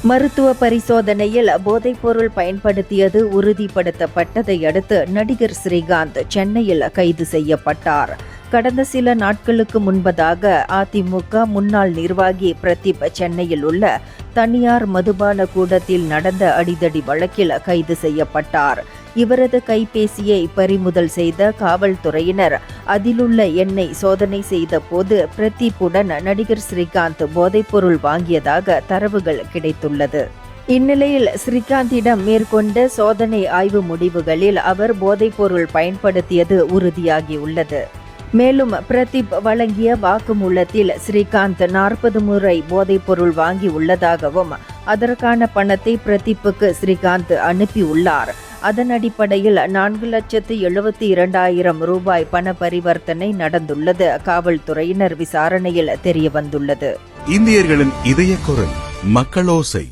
மருத்துவ பரிசோதனையில் போதைப்பொருள் பயன்படுத்தியது உறுதிப்படுத்தப்பட்டதை அடுத்து நடிகர் ஸ்ரீகாந்த் சென்னையில் கைது செய்யப்பட்டார். கடந்த சில நாட்களுக்கு முன்பதாக அதிமுக முன்னாள் நிர்வாகி பிரதீப் சென்னையில் உள்ள தனியார் மதுபான கூடத்தில் நடந்த அடிதடி வழக்கில் கைது செய்யப்பட்டார். இவரது கைபேசியை பறிமுதல் செய்த காவல்துறையினர் அதிலுள்ள எண்ணை சோதனை செய்த போது பிரதீப்புடன் நடிகர் ஸ்ரீகாந்த் போதைப்பொருள் வாங்கியதாக தரவுகள் கிடைத்துள்ளது. இந்நிலையில் ஸ்ரீகாந்திடம் மேற்கொண்ட சோதனை ஆய்வு முடிவுகளில் அவர் போதைப்பொருள் பயன்படுத்தியது உறுதியாகியுள்ளது. மேலும் பிரதீப் வழங்கிய வாக்குமூலத்தில் ஸ்ரீகாந்த் 40 முறை போதைப்பொருள் வாங்கி உள்ளதாகவும் அதற்கான பணத்தை பிரதீப்புக்கு ஸ்ரீகாந்த் அனுப்பியுள்ளார். அதன் அடிப்படையில் 4,72,000 ரூபாய் பண பரிவர்த்தனை நடந்துள்ளது காவல்துறையினர் விசாரணையில் தெரியவந்துள்ளது. இந்தியர்களின் இதய குரல் மக்களோசை.